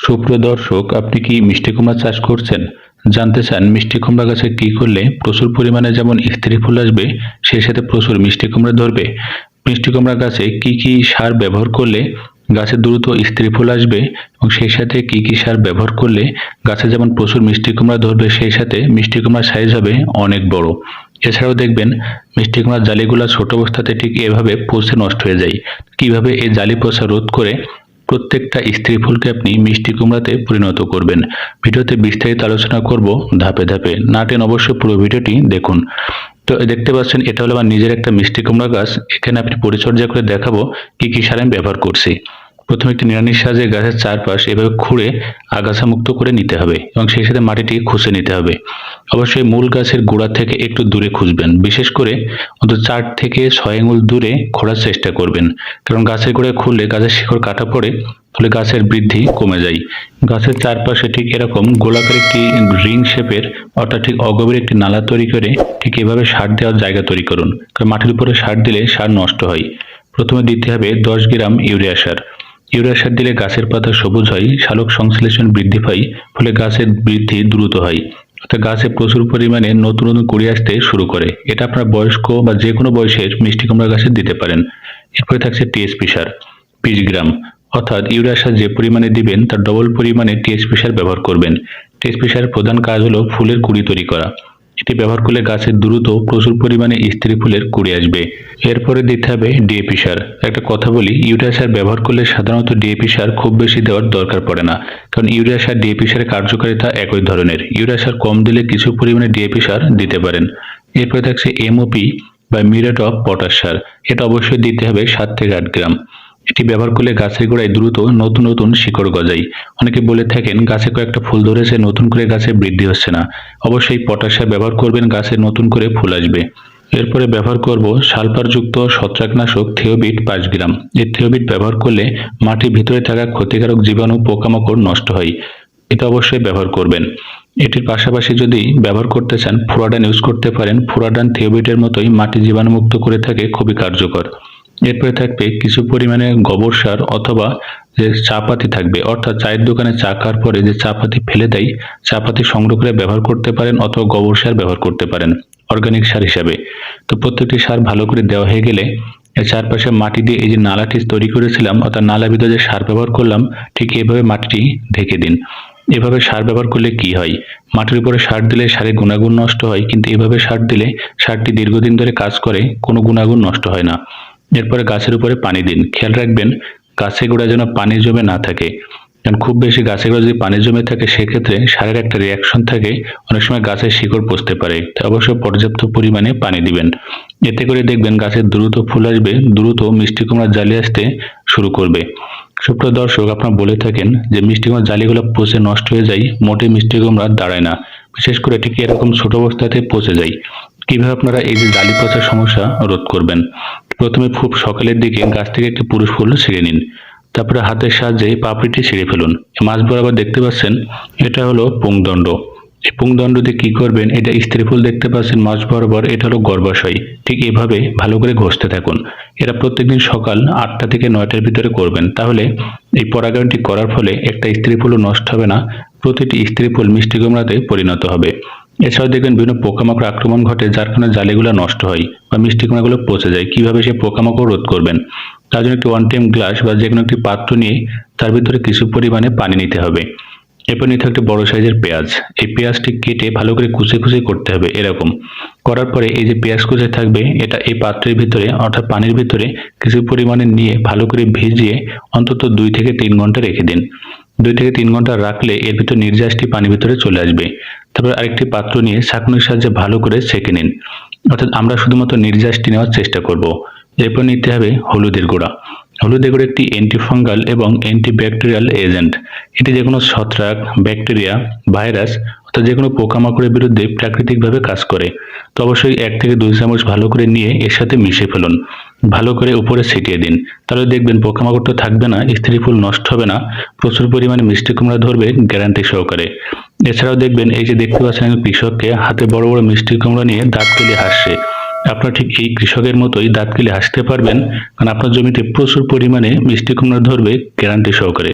সুপ্রিয় দর্শক, আপনি কি মিষ্টি কুমড়া চাষ করছেন? জানতে চান মিষ্টি কুমড়া গাছে কি করলে প্রচুর পরিমাণে যেমন স্ত্রী ফুল আসবে, সেই সাথে প্রচুর মিষ্টি কুমড়া ধরবে? মিষ্টি কুমড়া গাছে কি কি সার ব্যবহার করলে গাছে দ্রুত স্ত্রী ফুল আসবে, এবং সেই সাথে কি কি সার ব্যবহার করলে গাছে যেমন প্রচুর মিষ্টি কুমড়া ধরবে, সেই সাথে মিষ্টি কুমড়ার সাইজ হবে অনেক বড়। এছাড়াও দেখবেন মিষ্টি কুমড়ার জালিগুলো ছোট অবস্থাতে ঠিক এভাবে পচে নষ্ট হয়ে যায়। কিভাবে এই জালি পচা রোধ করে প্রত্যেকটা স্ত্রী ফুলকে আপনি মিষ্টি কুমড়াতে পরিণত করবেন, ভিডিওতে বিস্তারিত আলোচনা করব ধাপে ধাপে। না টেনে অবশ্যই পুরো ভিডিওটি দেখুন। তো দেখতে পাচ্ছেন, এটা হলো আমার নিজের একটা মিষ্টি কুমড়া গাছ। এখানে আপনি পরিচর্যা করে দেখাবো কি কি সার আমি ব্যবহার করছি। প্রথমে একটি নিড়ানির সাহায্যে গাছের চারপাশ এভাবে খুঁড়ে আগাছা মুক্ত করে নিতে হবে, এবং সেই সাথে মাটিটি খুঁজে নিতে হবে। অবশ্যই মূল গাছের গোড়া থেকে একটু দূরে খুঁজবেন, বিশেষ করে অন্তত 4 থেকে 6 আঙ্গুল দূরে খোঁড়ার চেষ্টা করবেন। কারণ গাছের গোড়ায় খুললে গাছের শিকড় কাটা পড়ে, ফলে গাছের বৃদ্ধি কমে যায়। গাছের চারপাশে ঠিক এরকম গোলাকার একটি রিং শেপের, অর্থাৎ ঠিক অগভীর একটি নালা তৈরি করে ঠিক এভাবে সার দেওয়ার জায়গা তৈরি করুন। কারণ মাটির উপরে সার দিলে সার নষ্ট হয়। প্রথমে দিতে হবে 10 গ্রাম ইউরিয়া সার। ইউরিয়া সার দিলে গাছের পাতা সবুজ হয়, সালোক সংশ্লেষণ বৃদ্ধি পায়, ফলে গাছের বৃদ্ধি দ্রুত হয়। অর্থাৎ গাছে প্রচুর পরিমাণে নতুন নতুন কুড়ি আসতে শুরু করে। এটা আপনার বয়স্ক বা যে কোনো বয়সের মিষ্টি কুমড়া গাছে দিতে পারেন। এরপরে থাকছে টিএসপি সার 20 গ্রাম। অর্থাৎ ইউরিয়া সার যে পরিমাণে দিবেন তার ডবল পরিমাণে টিএসপি সার ব্যবহার করবেন। টিএসপি সারের প্রধান কাজ হলো ফুলের কুড়ি তৈরি করা। এটি ব্যবহার করলে গাছের দ্রুত প্রচুর পরিমাণে স্ত্রী ফুলের কুড়ি আসবে। এরপরে দিতে হবে ডিএপি সার। একটা কথা বলি, ইউরিয়া সার ব্যবহার করলে সাধারণত ডিএপি সার খুব বেশি দেওয়ার দরকার পড়ে না, কারণ ইউরিয়া সার ডিএপি সারের কার্যকারিতা একই ধরনের। ইউরিয়া সার কম দিলে কিছু পরিমাণে ডিএপি সার দিতে পারেন। এরপরে থাকছে এমওপি বা মিউরেট অফ পটাশ সার। এটা অবশ্যই দিতে হবে 7 থেকে 8 গ্রাম। এটি ব্যবহার করলে গাছের গোড়ায় দ্রুত নতুন নতুন শিকড় গজায়। অনেকে বলে থাকেন গাছে কয়েকটা ফুল ধরেছে, নতুন করে গাছে বৃদ্ধি হচ্ছে না। অবশ্যই পটাশ সার ব্যবহার করবেন, গাছে নতুন করে ফুল আসবে। এরপরে ব্যবহার করব সালফারযুক্ত ছত্রাকনাশক থিওবিট 5 গ্রাম। এই থিওবিট ব্যবহার করলে মাটির ভিতরে থাকা ক্ষতিকারক জীবাণু পোকামাকড় নষ্ট হয়। এটা অবশ্যই ব্যবহার করবেন। এটির পাশাপাশি যদি ব্যবহার করতে চান, ফুরাডান ইউজ করতে পারেন। ফুরাডান থিওবিটের মতোই মাটি জীবাণুমুক্ত করে থাকে, খুবই কার্যকর। এরপরে থাকবে কিছু পরিমাণে গোবর সার, অথবা যে চা পাতি থাকবে, অর্থাৎ চায়ের দোকানে চা খাওয়ার পরে যে চা পাতি ফেলে দেয়, চা পাতি সংগ্রহ করে ব্যবহার করতে পারেন, অথবা গোবর সার ব্যবহার করতে পারেন অর্গানিক সার হিসাবে। তো প্রত্যেকটি সার ভালো করে দেওয়া হয়ে গেলে এর চারপাশে মাটি দিয়ে এই যে নালাটি তৈরি করেছিলাম, অর্থাৎ নালার ভিতরে যে সার ব্যবহার করলাম, ঠিক এইভাবে মাটিটি ঢেকে দিন। এভাবে সার ব্যবহার করলে কি হয়, মাটির উপরে সার দিলে সারের গুণাগুণ নষ্ট হয়, কিন্তু এভাবে সার দিলে সারটি দীর্ঘদিন ধরে কাজ করে, কোনো গুণাগুণ নষ্ট হয় না। এরপরে গাছের উপরে পানি দিন। খেয়াল রাখবেন গাছে গোড়ায় যেন পানি জমে না থাকে, কারণ খুব বেশি গাছে গোড়ায় যদি পানি জমে থাকে, সেক্ষেত্রে সারের একটা রিয়াকশন থাকে, অনেক সময় গাছের শিকড় পচতে পারে। তাই অবশ্যই পর্যাপ্ত পরিমাণে পানি দিবেন। এতে করে দেখবেন গাছের দ্রুত ফুল আসবে, দ্রুত মিষ্টি কুমড়ার জালি আসতে শুরু করবে। সুপ্রিয় দর্শক, আপনারা বলে থাকেন যে মিষ্টি কুমড়ার জালিগুলো পচে নষ্ট হয়ে যায়, মোটে মিষ্টি কুমড়া দাঁড়ায় না, বিশেষ করে ঠিক এরকম ছোট অবস্থাতে পচে যায়। কিভাবে আপনারা এই যে জালি পচার সমস্যা রোধ করবেন? প্রথমে খুব সকালের দিকে গাছ থেকে একটি পুরুষ ফুল ছিঁড়ে নিন। তারপরে হাতের সাহায্যে পাপড়িটি ছিঁড়ে ফেলুন। মাঝ বরাবর দেখতে পাচ্ছেন, এটা হলো পুংদণ্ড। এই পুংদণ্ড দিয়ে কি করবেন, এটা স্ত্রী ফুল দেখতে পাচ্ছেন মাঝ বরাবর, এটা হলো গর্ভাশয়। ঠিক এভাবে ভালো করে ঘষতে থাকুন। এটা প্রত্যেকদিন সকাল 8টা থেকে 9টার ভিতরে করবেন। তাহলে এই পরাগায়নটি করার ফলে একটা স্ত্রী ফুলও নষ্ট হবে না, প্রতিটি স্ত্রী ফুল মিষ্টি কুমড়াতে পরিণত হবে। এছাড়াও দেখবেন বিভিন্ন পোকামাকড় আক্রমণ ঘটে, যার কারণে জালিগুলো নষ্ট হয় বা মিষ্টি কুমড়াগুলো পচে যায়। কিভাবে সেই পোকামাকড় রোধ করবেন? তার জন্য একটি 1 টাইম গ্লাস বা যে কোনো একটি পাত্র নিয়ে তার ভিতরে কিছু পরিমাণে পানি নিতে হবে। এরপর নিতে হবে একটি বড় সাইজের পেঁয়াজ। এই পেঁয়াজটি কেটে ভালো করে কুচি কুচি করতে হবে। এরকম করার পরে এই যে পেঁয়াজ কুচি থাকবে, এটা এই পাত্রের ভিতরে অর্থাৎ পানির ভিতরে কিছু পরিমাণে নিয়ে ভালো করে ভিজিয়ে অন্তত 2 থেকে 3 ঘন্টা রেখে দিন। 2 থেকে 3 ঘন্টা রাখলে এর ভিতর নির্যাসটি পানির ভিতরে চলে আসবে। তারপর আরেকটি পাত্র নিয়ে ছাঁকনির সাহায্যে ভালো করে ছেঁকে নিন। অর্থাৎ আমরা শুধুমাত্র নির্যাসটি নেওয়ার চেষ্টা করব। এরপর নিতে হবে হলুদের গুঁড়া। হলুদের গুঁড়া একটি অ্যান্টিফাঙ্গাল এবং অ্যান্টিব্যাকটেরিয়াল এজেন্ট। এটি যে কোনো ছত্রাক, ব্যাকটেরিয়া, ভাইরাস অর্থাৎ যে কোনো পোকামাকড়ের বিরুদ্ধে প্রাকৃতিকভাবে কাজ করে। তো অবশ্যই 1 থেকে 2 চামচ ভালো করে নিয়ে এর সাথে মিশে ফেলুন। ভালো করে উপরে ছিটিয়ে দিন। তাহলে দেখবেন পোকামাকড় তো থাকবে না, স্ত্রী ফুল নষ্ট হবে না, প্রচুর পরিমাণে মিষ্টি কুমড়া ধরবে গ্যারান্টি সহকারে। এছাড়াও দেখবেন এই যে দেখতে পাচ্ছেন কৃষককে হাতে বড় বড় মিষ্টি কুমড়া নিয়ে দাঁত কেলে হাসছে। আপনারা ঠিক এই কৃষকের মতোই দাঁত কেলে হাসতে পারবেন, কারণ আপনার জমিতে প্রচুর পরিমাণে মিষ্টি কুমড়া ধরবে গ্যারান্টি সহকারে।